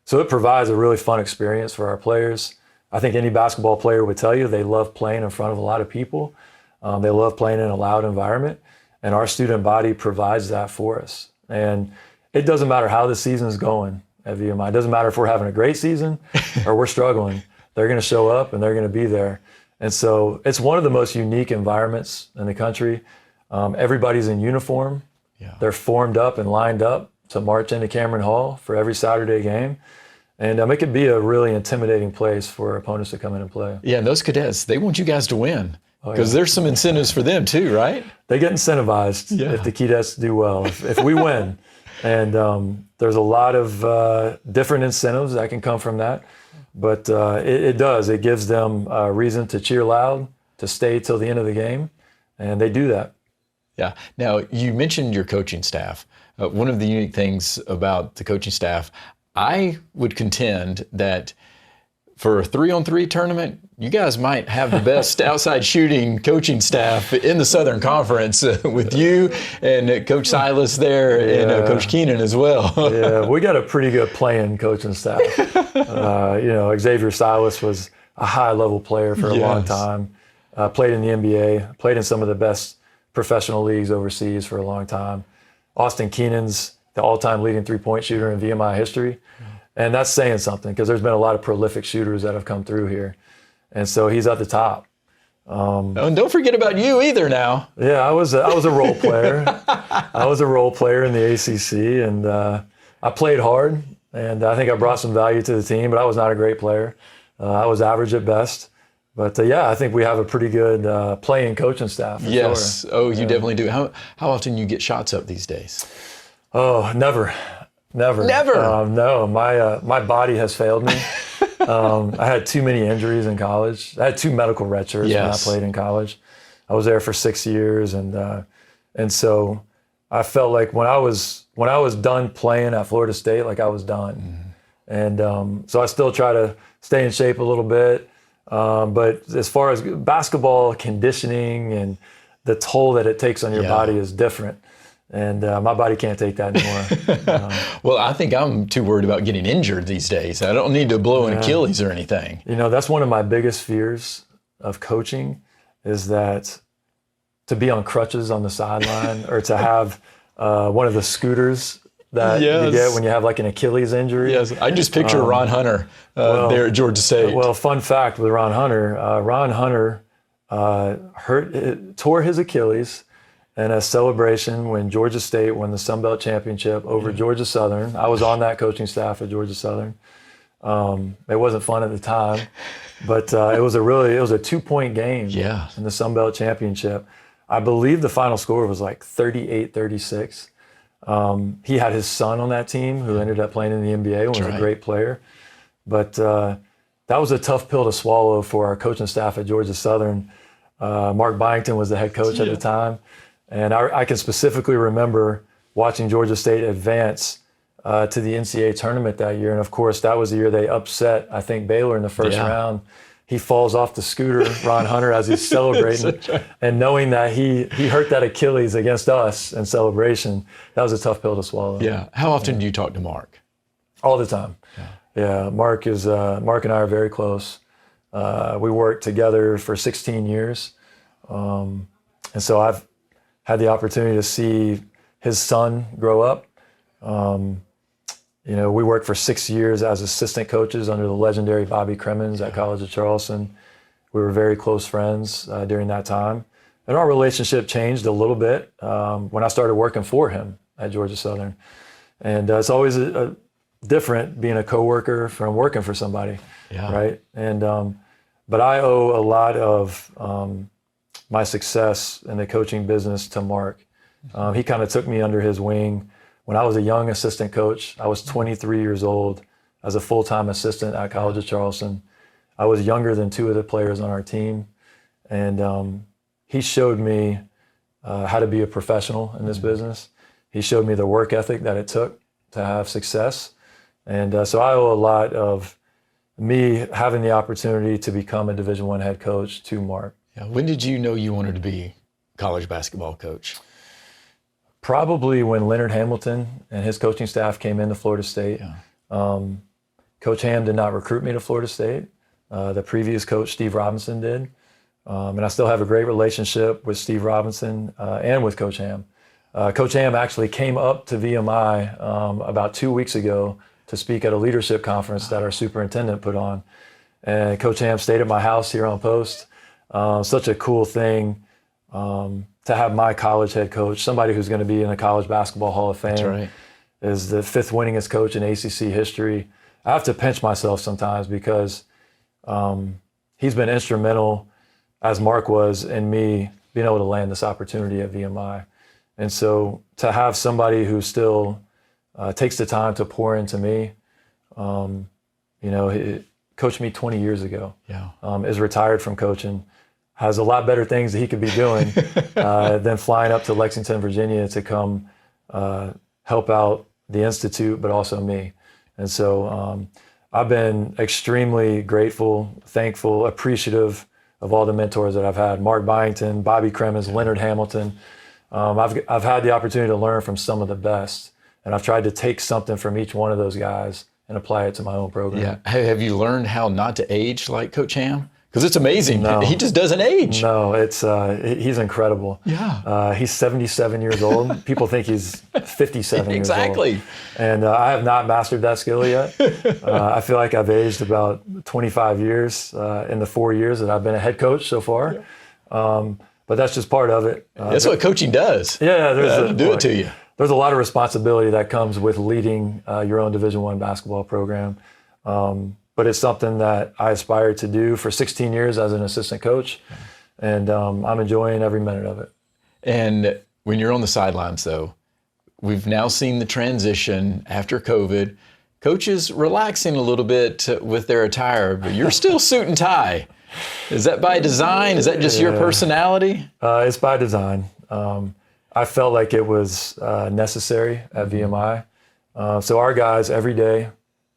So it provides a really fun experience for our players. I think any basketball player would tell you they love playing in front of a lot of people. They love playing in a loud environment. And our student body provides that for us. And it doesn't matter how the season is going at VMI. It doesn't matter if we're having a great season or we're struggling. They're going to show up and they're going to be there. And so it's one of the most unique environments in the country. Everybody's in uniform. Yeah. They're formed up and lined up to march into Cameron Hall for every Saturday game. And it can be a really intimidating place for opponents to come in and play. Yeah, and those cadets, they want you guys to win because there's some incentives for them too, right? They get incentivized if the Keydets do well, if we win. And there's a lot of different incentives that can come from that. But it does. It gives them a reason to cheer loud, to stay till the end of the game. And they do that. Yeah. Now, you mentioned your coaching staff. One of the unique things about the coaching staff, I would contend that for a 3-on-3 tournament, you guys might have the best outside shooting coaching staff in the Southern Conference with you and Coach Silas there and Coach Keenan as well. Yeah, we got a pretty good playing coaching staff. Xavier Silas was a high-level player for a long time, played in the NBA, played in some of the best professional leagues overseas for a long time. Austin Keenan's the all-time leading three-point shooter in VMI history. And that's saying something because there's been a lot of prolific shooters that have come through here. And so he's at the top. And don't forget about you either now. Yeah, I was a role player. I was a role player in the ACC, and I played hard, and I think I brought some value to the team, but I was not a great player. I was average at best. But I think we have a pretty good playing coaching staff. Yes. Sure. Oh, you definitely do. How often you get shots up these days? Oh, never. Never? No, my body has failed me. I had too many injuries in college. I had 2 medical red shirts when I played in college. I was there for 6 years, and so I felt like when I was done playing at Florida State, like I was done. And so I still try to stay in shape a little bit. But as far as basketball conditioning and the toll that it takes on your body is different. And my body can't take that anymore. Well, I think I'm too worried about getting injured these days. I don't need to blow an Achilles or anything. You know, that's one of my biggest fears of coaching is that to be on crutches on the sideline or to have one of the scooters that you get when you have like an Achilles injury. Yes, I just picture Ron Hunter there at Georgia State. Well, fun fact with Ron Hunter tore his Achilles in a celebration when Georgia State won the Sun Belt Championship over Georgia Southern. I was on that coaching staff at Georgia Southern. It wasn't fun at the time, but it was a 2-point game in the Sun Belt Championship. I believe the final score was like 38-36. He had his son on that team who ended up playing in the NBA and was a great player. But that was a tough pill to swallow for our coaching staff at Georgia Southern. Mark Byington was the head coach at the time. And I can specifically remember watching Georgia State advance to the NCAA tournament that year. And of course, that was the year they upset, I think, Baylor in the first round. He falls off the scooter, Ron Hunter, as he's celebrating. And knowing that he hurt that Achilles against us in celebration, that was a tough pill to swallow. Yeah. How often do you talk to Mark? All the time. Yeah, Mark and I are very close. We worked together for 16 years. And so I've had the opportunity to see his son grow up. You know, we worked for 6 years as assistant coaches under the legendary Bobby Cremins at College of Charleston. We were very close friends during that time. And our relationship changed a little bit when I started working for him at Georgia Southern. And it's always different being a coworker from working for somebody, right? And but I owe a lot of my success in the coaching business to Mark. He kind of took me under his wing. When I was a young assistant coach, I was 23 years old as a full-time assistant at College of Charleston. I was younger than 2 of the players on our team. And he showed me how to be a professional in this business. He showed me the work ethic that it took to have success. And so I owe a lot of me having the opportunity to become a Division I head coach to Mark. Yeah. When did you know you wanted to be college basketball coach? Probably when Leonard Hamilton and his coaching staff came into Florida State. Coach Ham did not recruit me to Florida State. The previous coach, Steve Robinson, did. And I still have a great relationship with Steve Robinson and with Coach Ham. Coach Ham actually came up to VMI about 2 weeks ago to speak at a leadership conference that our superintendent put on. And Coach Ham stayed at my house here on post. Such a cool thing to have my college head coach, somebody who's going to be in the College Basketball Hall of Fame, is the 5th winningest coach in ACC history. I have to pinch myself sometimes because he's been instrumental, as Mark was, in me being able to land this opportunity at VMI. And so to have somebody who still takes the time to pour into me, you know, he coached me 20 years ago, is retired from coaching, has a lot better things that he could be doing than flying up to Lexington, Virginia to come help out the Institute, but also me. And so I've been extremely grateful, thankful, appreciative of all the mentors that I've had. Mark Byington, Bobby Cremins, Leonard Hamilton. I've had the opportunity to learn from some of the best, and I've tried to take something from each one of those guys and apply it to my own program. Yeah. Have you learned how not to age like Coach Ham? Because it's amazing. No. He just doesn't age. No, he's incredible. Yeah. He's 77 years old. People think he's 57 years old. Exactly. And I have not mastered that skill yet. I feel like I've aged about 25 years in the 4 years that I've been a head coach so far. But that's just part of it. That's what coaching does. Yeah, do it to you. There's a lot of responsibility that comes with leading your own Division I basketball program. But it's something that I aspired to do for 16 years as an assistant coach, and I'm enjoying every minute of it. And when you're on the sidelines, though, we've now seen the transition after COVID coaches relaxing a little bit with their attire, but you're still suit and tie. Is that by design? Is that just your personality? It's by design. I felt like it was necessary at VMI. So our guys every day,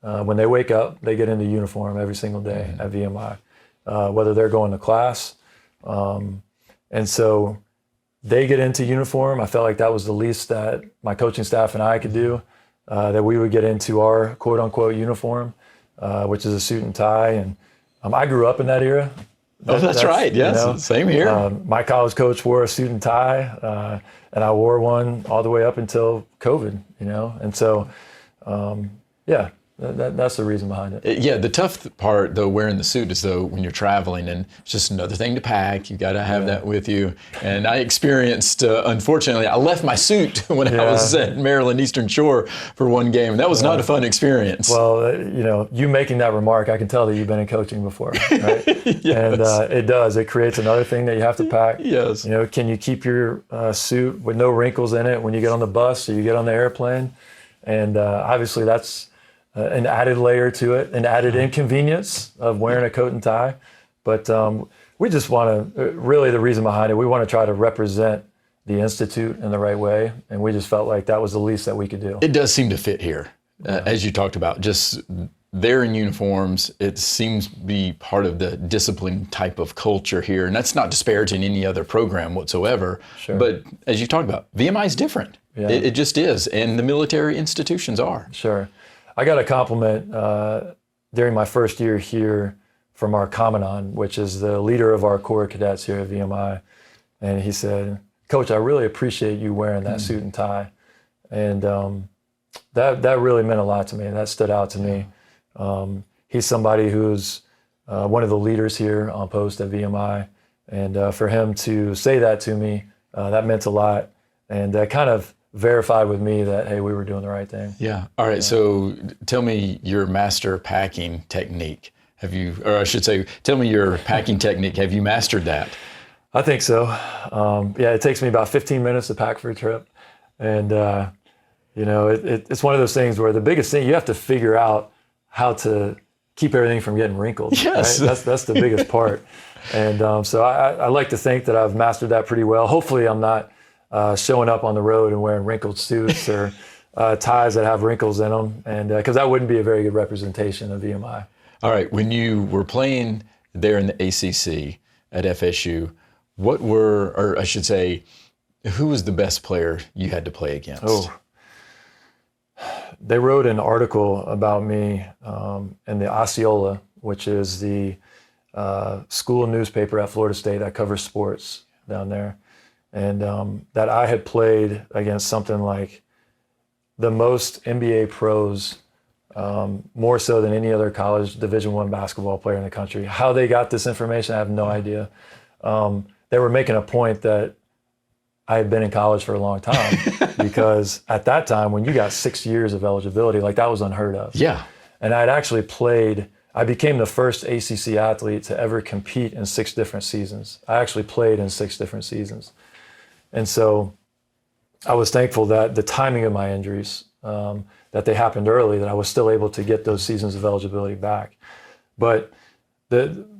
when they wake up, they get into uniform every single day at VMI, whether they're going to class. And so they get into uniform. I felt like that was the least that my coaching staff and I could do, that we would get into our quote unquote uniform, which is a suit and tie. And I grew up in that era. That's right. Yes, same here. My college coach wore a suit and tie, and I wore one all the way up until COVID, And so, that's the reason behind it. Yeah, the tough part, though, wearing the suit is, though, when you're traveling, and it's just another thing to pack. You got to have that with you. And I experienced, unfortunately, I left my suit when I was at Maryland Eastern Shore for one game. That was not a fun experience. Well, you making that remark, I can tell that you've been in coaching before, right? Yes. And it does. It creates another thing that you have to pack. Yes. Can you keep your suit with no wrinkles in it when you get on the bus or you get on the airplane? And obviously that's an added layer to it, an added inconvenience of wearing a coat and tie. But we just want to, really the reason behind it, we want to try to represent the Institute in the right way. And we just felt like that was the least that we could do. It does seem to fit here, as you talked about. Just they're in uniforms. It seems to be part of the discipline type of culture here. And that's not disparaging any other program whatsoever. Sure. But as you talked about, VMI is different. Yeah. It just is. And the military institutions are. Sure. I got a compliment during my first year here from our commandant, which is the leader of our Corps of Cadets here at VMI. And he said, "Coach, I really appreciate you wearing that suit and tie." And that really meant a lot to me. That stood out to me. He's somebody who's one of the leaders here on post at VMI. And for him to say that to me, that meant a lot. And that kind of verified with me that, hey, we were doing the right thing. Yeah. All right. So tell me your master packing technique. Have you, or I should say, tell me your packing technique. Have you mastered that? I think so. It takes me about 15 minutes to pack for a trip. And, it's one of those things where the biggest thing, you have to figure out how to keep everything from getting wrinkled. Yes. Right? That's the biggest part. And so I like to think that I've mastered that pretty well. Hopefully I'm not showing up on the road and wearing wrinkled suits or ties that have wrinkles in them, and because that wouldn't be a very good representation of VMI. All right, when you were playing there in the ACC at FSU, who was the best player you had to play against? Oh, they wrote an article about me in the Osceola, which is the school newspaper at Florida State that covers sports down there. And that I had played against something like the most NBA pros, more so than any other college Division I basketball player in the country. How they got this information, I have no idea. They were making a point that I had been in college for a long time because at that time, when you got 6 years of eligibility, like that was unheard of. Yeah. And I'd actually I became the first ACC athlete to ever compete in 6 different seasons. I actually played in 6 different seasons. And so I was thankful that the timing of my injuries, that they happened early, that I was still able to get those seasons of eligibility back. But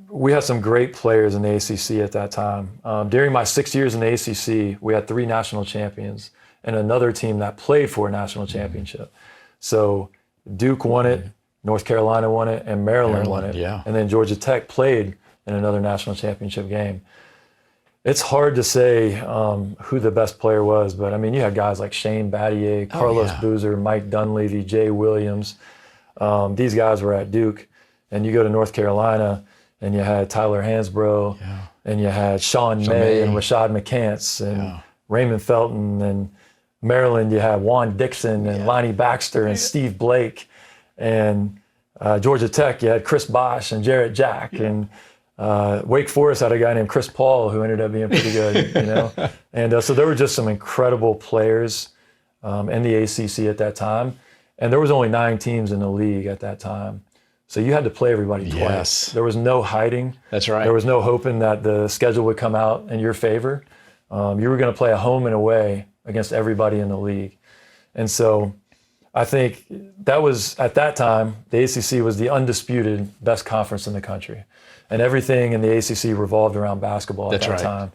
we had some great players in the ACC at that time. During my 6 years in the ACC, we had 3 national champions and another team that played for a national championship. So Duke won it, North Carolina won it, and Maryland won it. Yeah. And then Georgia Tech played in another national championship game. It's hard to say who the best player was, but I mean, you had guys like Shane Battier, Carlos Boozer, Mike Dunleavy, Jay Williams. These guys were at Duke. And you go to North Carolina, and you had Tyler Hansbrough, and you had Sean May and Rashad McCants, and Raymond Felton. And Maryland, you had Juan Dixon and Lonnie Baxter and Steve Blake. And Georgia Tech, you had Chris Bosh and Jarrett Jack. And Wake Forest had a guy named Chris Paul who ended up being pretty good, And so there were just some incredible players in the ACC at that time. And there was only 9 teams in the league at that time. So you had to play everybody twice. Yes. There was no hiding. That's right. There was no hoping that the schedule would come out in your favor. You were going to play a home and away against everybody in the league. And so I think that was, at that time, the ACC was the undisputed best conference in the country. And everything in the ACC revolved around basketball at that time.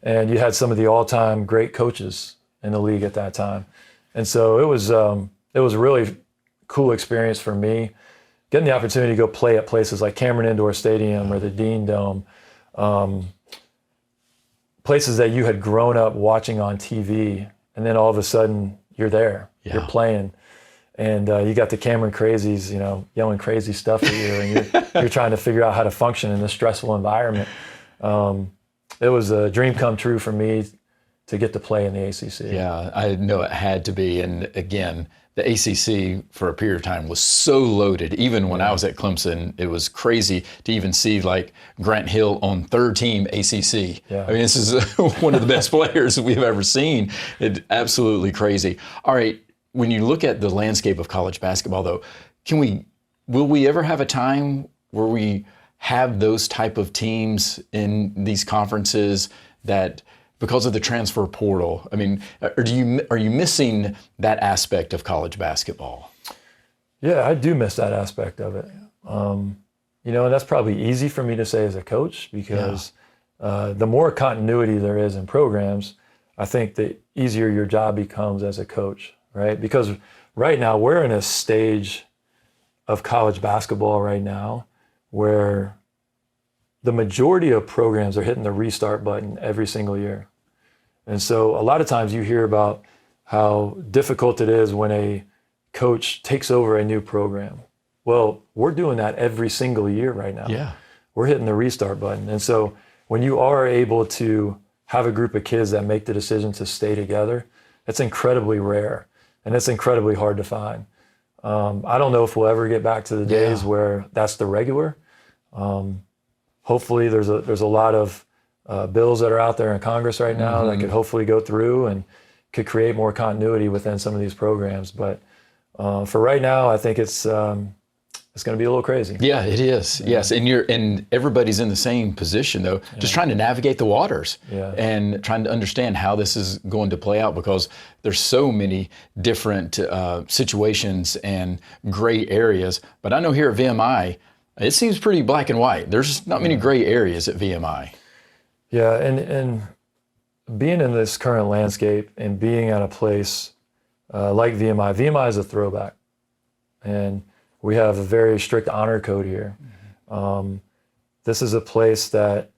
And you had some of the all-time great coaches in the league at that time. And so it was a really cool experience for me, getting the opportunity to go play at places like Cameron Indoor Stadium or the Dean Dome, places that you had grown up watching on TV, and then all of a sudden you're there, you're playing. And you got the Cameron crazies, you know, yelling crazy stuff at you, and you're trying to figure out how to function in this stressful environment. It was a dream come true for me to get to play in the ACC. Yeah, I know it had to be. And again, the ACC for a period of time was so loaded. Even when I was at Clemson, it was crazy to even see like Grant Hill on third team ACC. Yeah. I mean, this is one of the best players we've ever seen. It's absolutely crazy. All right, when you look at the landscape of college basketball though, will we ever have a time where we have those type of teams in these conferences that, because of the transfer portal, I mean, are you missing that aspect of college basketball? Yeah, I do miss that aspect of it. You know, and that's probably easy for me to say as a coach because the more continuity there is in programs, I think the easier your job becomes as a coach, right? Because right now we're in a stage of college basketball right now where the majority of programs are hitting the restart button every single year. And so a lot of times you hear about how difficult it is when a coach takes over a new program. Well, we're doing that every single year right now. Yeah. We're hitting the restart button. And so when you are able to have a group of kids that make the decision to stay together, it's incredibly rare and it's incredibly hard to find. I don't know if we'll ever get back to the days where that's the regular. Hopefully there's a lot of bills that are out there in Congress right now that could hopefully go through and could create more continuity within some of these programs. But for right now, I think it's going to be a little crazy. Yeah, it is. Yeah. Yes, and everybody's in the same position though, just trying to navigate the waters and trying to understand how this is going to play out because there's so many different situations and gray areas. But I know here at VMI, it seems pretty black and white. There's not many gray areas at VMI. Yeah, and being in this current landscape and being at a place like VMI is a throwback. And we have a very strict honor code here. This is a place that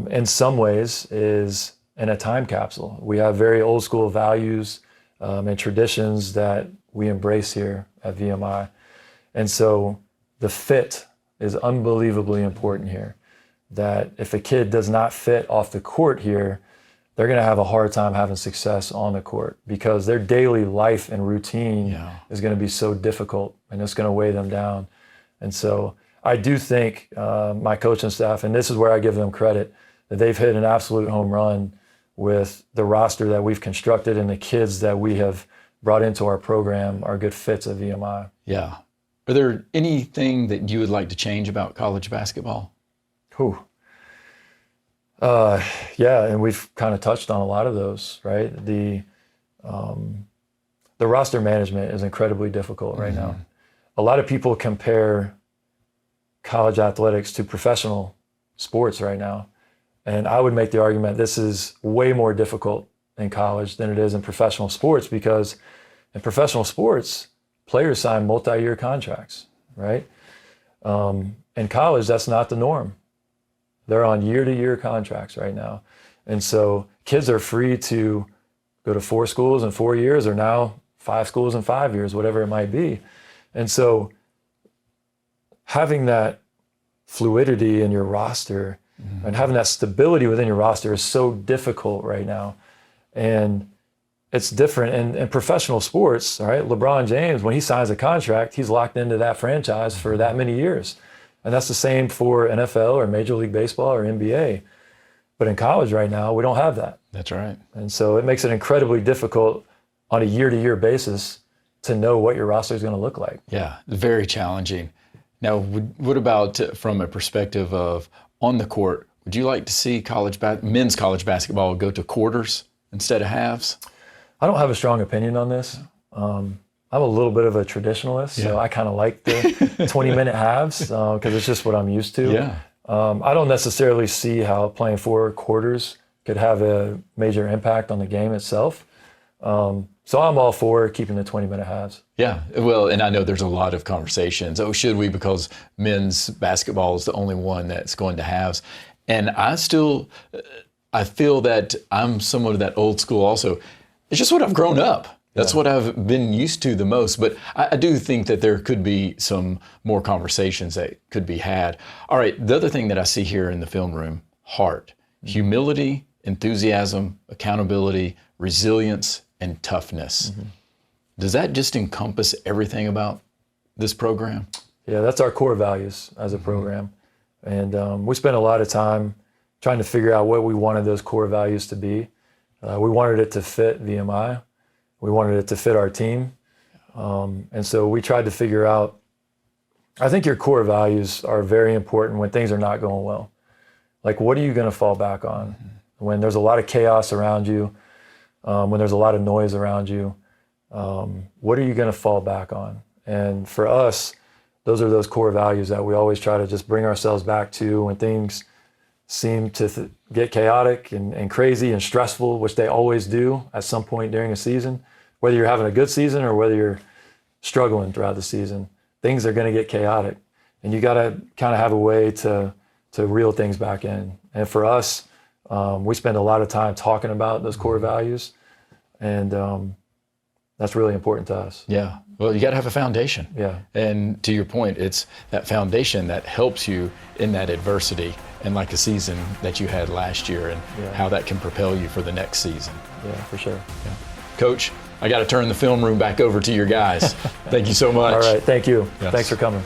in some ways is in a time capsule. We have very old school values and traditions that we embrace here at VMI. And so the fit is unbelievably important here. That if a kid does not fit off the court here, they're going to have a hard time having success on the court because their daily life and routine is going to be so difficult and it's going to weigh them down. And so I do think my coaching staff, and this is where I give them credit, that they've hit an absolute home run with the roster that we've constructed and the kids that we have brought into our program are good fits at VMI. Yeah. Are there anything that you would like to change about college basketball? Yeah, and we've kind of touched on a lot of those, right? The roster management is incredibly difficult right now. A lot of people compare college athletics to professional sports right now. And I would make the argument this is way more difficult in college than it is in professional sports because in professional sports, players sign multi-year contracts, right? In college, that's not the norm. They're on year-to-year contracts right now. And so kids are free to go to 4 schools in 4 years or now 5 schools in 5 years, whatever it might be. And so having that fluidity in your roster and having that stability within your roster is so difficult right now. And it's different in professional sports, all right? LeBron James, when he signs a contract, he's locked into that franchise for that many years. And that's the same for NFL or Major League Baseball or NBA. But in college right now, we don't have that. That's right. And so it makes it incredibly difficult on a year-to-year basis to know what your roster is going to look like. Yeah, very challenging. Now, what about from a perspective of on the court, would you like to see men's college basketball go to quarters instead of halves? I don't have a strong opinion on this. I'm a little bit of a traditionalist, so I kind of like the 20-minute halves because it's just what I'm used to. Yeah. I don't necessarily see how playing 4 quarters could have a major impact on the game itself. So I'm all for keeping the 20-minute halves. Yeah, well, and I know there's a lot of conversations. Oh, should we? Because men's basketball is the only one that's going to halves. And I feel that I'm somewhat of that old school also. It's just what I've grown up. That's what I've been used to the most. But I do think that there could be some more conversations that could be had. All right, the other thing that I see here in the film room, heart, humility, enthusiasm, accountability, resilience, and toughness. Does that just encompass everything about this program? Yeah, that's our core values as a program. And we spent a lot of time trying to figure out what we wanted those core values to be. We wanted it to fit VMI. We wanted it to fit our team. And so we tried to figure out, I think your core values are very important when things are not going well. Like, what are you going to fall back on? When there's a lot of chaos around you, when there's a lot of noise around you, what are you going to fall back on? And for us, those are those core values that we always try to just bring ourselves back to when things seem to get chaotic and crazy and stressful, which they always do at some point during a season. Whether you're having a good season or whether you're struggling throughout the season, things are going to get chaotic. And you got to kind of have a way to reel things back in. And for us, we spend a lot of time talking about those core values, and that's really important to us. Yeah. Well, you got to have a foundation. Yeah. And to your point, it's that foundation that helps you in that adversity, and like a season that you had last year, and how that can propel you for the next season. Yeah, for sure. Yeah. Coach, I got to turn the film room back over to your guys. Thank you so much. All right. Thank you. Yes. Thanks for coming.